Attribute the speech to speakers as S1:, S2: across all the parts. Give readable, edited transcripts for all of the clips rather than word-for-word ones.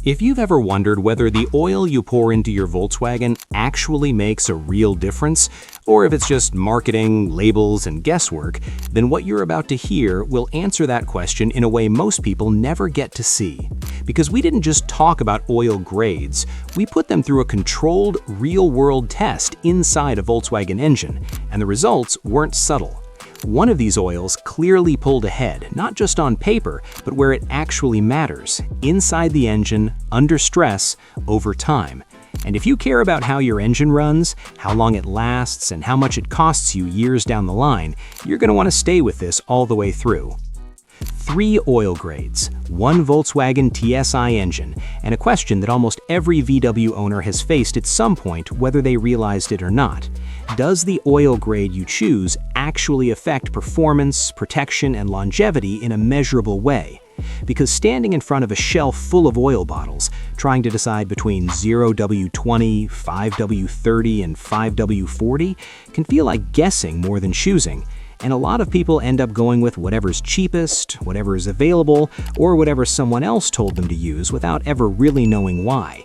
S1: If you've ever wondered whether the oil you pour into your Volkswagen actually makes a real difference, or if it's just marketing, labels, and guesswork, then what you're about to hear will answer that question in a way most people never get to see. Because we didn't just talk about oil grades, we put them through a controlled, real-world test inside a Volkswagen engine, and the results weren't subtle. One of these oils clearly pulled ahead, not just on paper, but where it actually matters, inside the engine, under stress, over time. And if you care about how your engine runs, how long it lasts, and how much it costs you years down the line, you're going to want to stay with this all the way through. 3 oil grades, 1 Volkswagen TSI engine, and a question that almost every VW owner has faced at some point, whether they realized it or not. Does the oil grade you choose actually affect performance, protection, and longevity in a measurable way? Because standing in front of a shelf full of oil bottles, trying to decide between 0W-20, 5W-30, and 5W-40 can feel like guessing more than choosing. And a lot of people end up going with whatever's cheapest, whatever is available, or whatever someone else told them to use without ever really knowing why.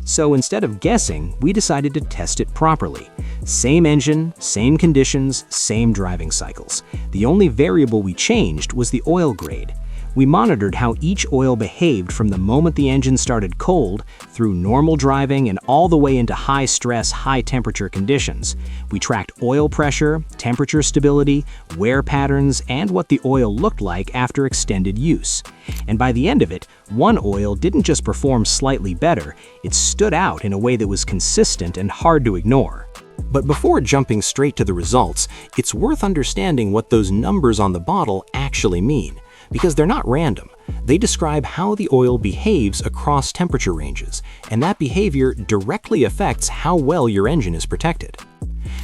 S1: So instead of guessing, we decided to test it properly. Same engine, same conditions, same driving cycles. The only variable we changed was the oil grade. We monitored how each oil behaved from the moment the engine started cold, through normal driving and all the way into high-stress, high-temperature conditions. We tracked oil pressure, temperature stability, wear patterns, and what the oil looked like after extended use. And by the end of it, one oil didn't just perform slightly better, it stood out in a way that was consistent and hard to ignore. But before jumping straight to the results, it's worth understanding what those numbers on the bottle actually mean. Because they're not random. They describe how the oil behaves across temperature ranges, and that behavior directly affects how well your engine is protected.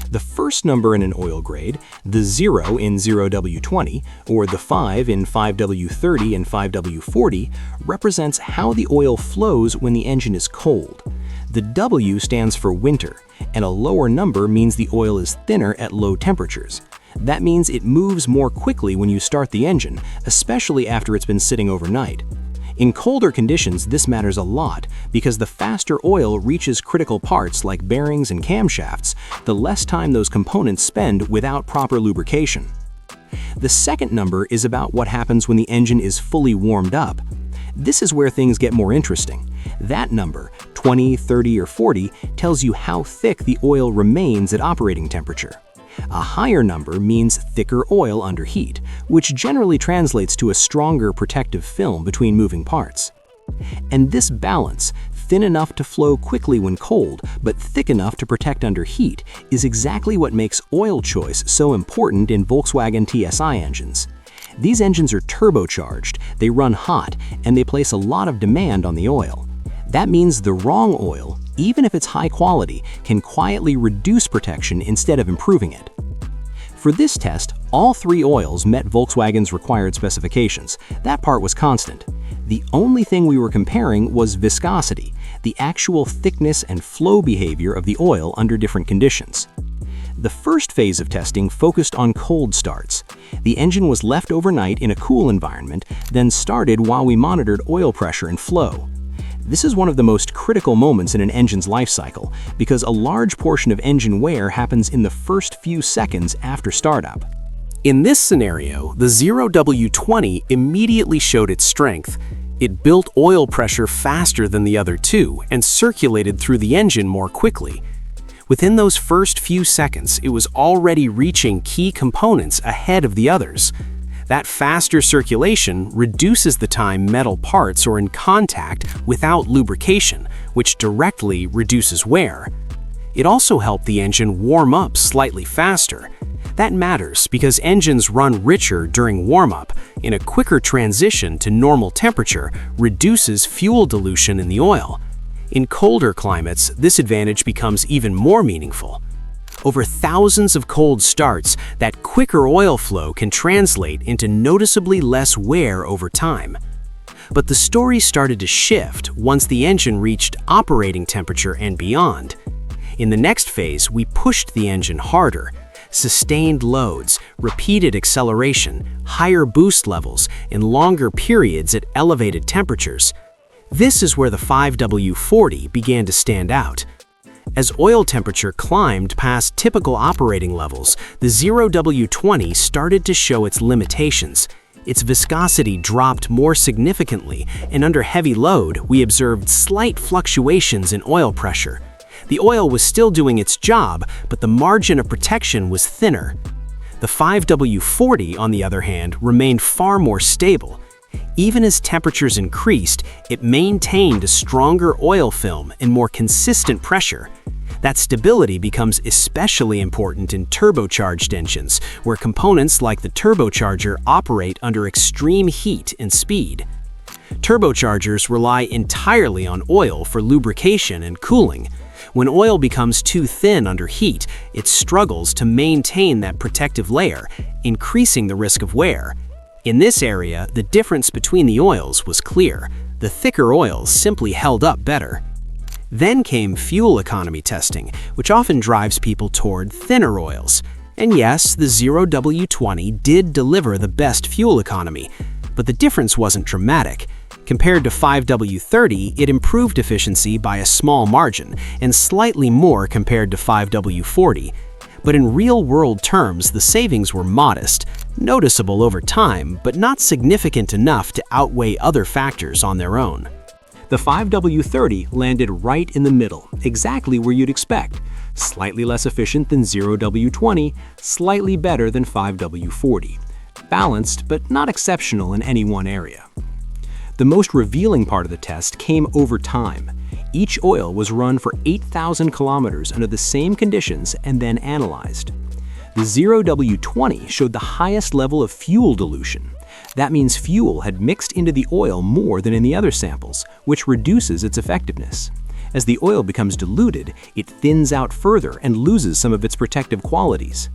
S1: The first number in an oil grade, the 0 in 0W-20, or the 5 in 5W-30 and 5W-40, represents how the oil flows when the engine is cold. The W stands for winter, and a lower number means the oil is thinner at low temperatures. That means it moves more quickly when you start the engine, especially after it's been sitting overnight. In colder conditions, this matters a lot because the faster oil reaches critical parts like bearings and camshafts, the less time those components spend without proper lubrication. The second number is about what happens when the engine is fully warmed up. This is where things get more interesting. That number, 20, 30, or 40, tells you how thick the oil remains at operating temperature. A higher number means thicker oil under heat, which generally translates to a stronger protective film between moving parts. And this balance, thin enough to flow quickly when cold, but thick enough to protect under heat, is exactly what makes oil choice so important in Volkswagen TSI engines. These engines are turbocharged, they run hot, and they place a lot of demand on the oil. That means the wrong oil, even if it's high quality, can quietly reduce protection instead of improving it. For this test, all 3 oils met Volkswagen's required specifications. That part was constant. The only thing we were comparing was viscosity, the actual thickness and flow behavior of the oil under different conditions. The first phase of testing focused on cold starts. The engine was left overnight in a cool environment, then started while we monitored oil pressure and flow. This is one of the most critical moments in an engine's life cycle because a large portion of engine wear happens in the first few seconds after startup. In this scenario, the 0W-20 immediately showed its strength. It built oil pressure faster than the other 2 and circulated through the engine more quickly. Within those first few seconds, it was already reaching key components ahead of the others. That faster circulation reduces the time metal parts are in contact without lubrication, which directly reduces wear. It also helped the engine warm up slightly faster. That matters because engines run richer during warm-up, and a quicker transition to normal temperature reduces fuel dilution in the oil. In colder climates, this advantage becomes even more meaningful. Over thousands of cold starts, that quicker oil flow can translate into noticeably less wear over time. But the story started to shift once the engine reached operating temperature and beyond. In the next phase, we pushed the engine harder. Sustained loads, repeated acceleration, higher boost levels, and longer periods at elevated temperatures.
S2: This is where the 5W-40 began to stand out. As oil temperature climbed past typical operating levels, the 0W-20 started to show its limitations. Its viscosity dropped more significantly, and under heavy load, we observed slight fluctuations in oil pressure. The oil was still doing its job, but the margin of protection was thinner. The 5W-40, on the other hand, remained far more stable. Even as temperatures increased, it maintained a stronger oil film and more consistent pressure. That stability becomes especially important in turbocharged engines, where components like the turbocharger operate under extreme heat and speed. Turbochargers rely entirely on oil for lubrication and cooling. When oil becomes too thin under heat, it struggles to maintain that protective layer, increasing the risk of wear. In this area, the difference between the oils was clear. The thicker oils simply held up better. Then came fuel economy testing, which often drives people toward thinner oils. And yes, the 0W-20 did deliver the best fuel economy, but the difference wasn't dramatic. Compared to 5W-30, it improved efficiency by a small margin, and slightly more compared to 5W-40. But in real-world terms, the savings were modest, noticeable over time, but not significant enough to outweigh other factors on their own.
S1: The 5W-30 landed right in the middle, exactly where you'd expect. Slightly less efficient than 0W-20, slightly better than 5W-40. Balanced, but not exceptional in any one area. The most revealing part of the test came over time. Each oil was run for 8,000 kilometers under the same conditions and then analyzed. The 0W-20 showed the highest level of fuel dilution. That means fuel had mixed into the oil more than in the other samples, which reduces its effectiveness. As the oil becomes diluted, it thins out further and loses some of its protective qualities.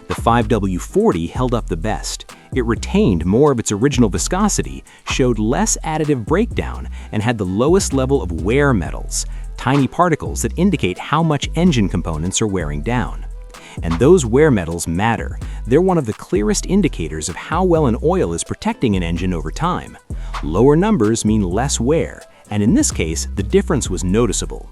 S1: The 5W-40 held up the best. It retained more of its original viscosity, showed less additive breakdown, and had the lowest level of wear metals, tiny particles that indicate how much engine components are wearing down. And those wear metals matter. They're one of the clearest indicators of how well an oil is protecting an engine over time. Lower numbers mean less wear, and in this case, the difference was noticeable.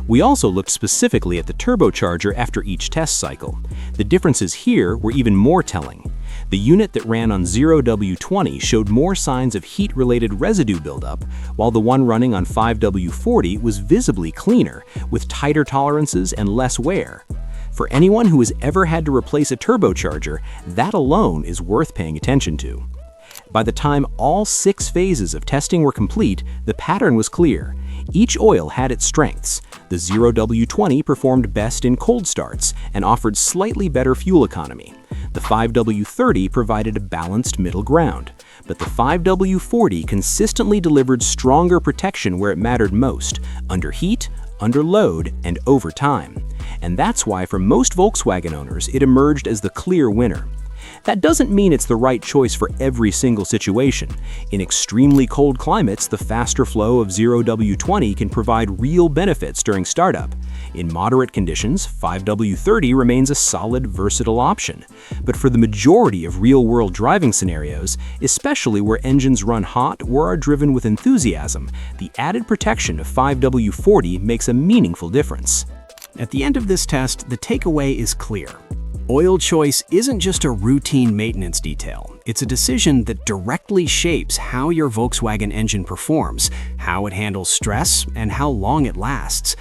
S1: We also looked specifically at the turbocharger after each test cycle. The differences here were even more telling. The unit that ran on 0W-20 showed more signs of heat-related residue buildup, while the one running on 5W-40 was visibly cleaner, with tighter tolerances and less wear. For anyone who has ever had to replace a turbocharger, that alone is worth paying attention to. By the time all 6 phases of testing were complete, the pattern was clear. Each oil had its strengths. The 0W-20 performed best in cold starts and offered slightly better fuel economy. The 5W-30 provided a balanced middle ground, but the 5W-40 consistently delivered stronger protection where it mattered most, under heat, under load, and over time. And that's why for most Volkswagen owners, it emerged as the clear winner. That doesn't mean it's the right choice for every single situation. In extremely cold climates, the faster flow of 0W-20 can provide real benefits during startup. In moderate conditions, 5W-30 remains a solid, versatile option. But for the majority of real-world driving scenarios, especially where engines run hot or are driven with enthusiasm, the added protection of 5W-40 makes a meaningful difference.
S2: At the end of this test, the takeaway is clear. Oil choice isn't just a routine maintenance detail. It's a decision that directly shapes how your Volkswagen engine performs, how it handles stress, and how long it lasts.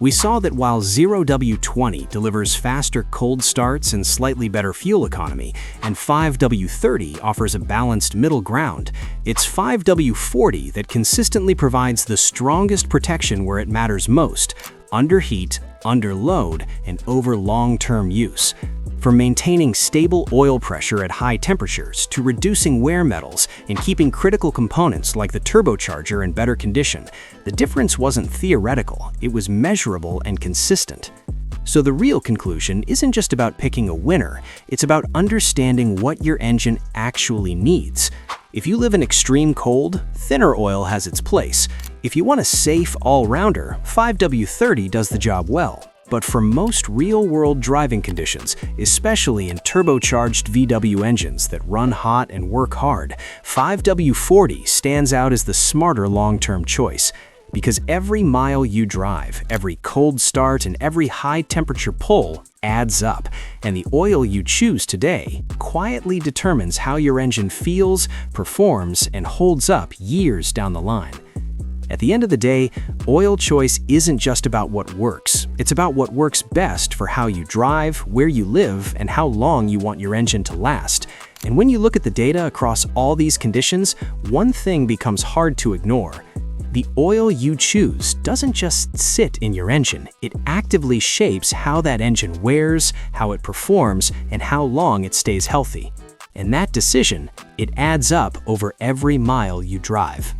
S2: We saw that while 0W-20 delivers faster cold starts and slightly better fuel economy, and 5W-30 offers a balanced middle ground, it's 5W-40 that consistently provides the strongest protection where it matters most, under heat, under load, and over long-term use. From maintaining stable oil pressure at high temperatures to reducing wear metals and keeping critical components like the turbocharger in better condition, the difference wasn't theoretical, it was measurable and consistent. So the real conclusion isn't just about picking a winner, it's about understanding what your engine actually needs. If you live in extreme cold, thinner oil has its place. If you want a safe all-rounder, 5W-30 does the job well. But for most real-world driving conditions, especially in turbocharged VW engines that run hot and work hard, 5W-40 stands out as the smarter long-term choice. Because every mile you drive, every cold start, and every high-temperature pull adds up, and the oil you choose today quietly determines how your engine feels, performs, and holds up years down the line. At the end of the day, oil choice isn't just about what works. It's about what works best for how you drive, where you live, and how long you want your engine to last. And when you look at the data across all these conditions, one thing becomes hard to ignore. The oil you choose doesn't just sit in your engine. It actively shapes how that engine wears, how it performs, and how long it stays healthy. And that decision, it adds up over every mile you drive.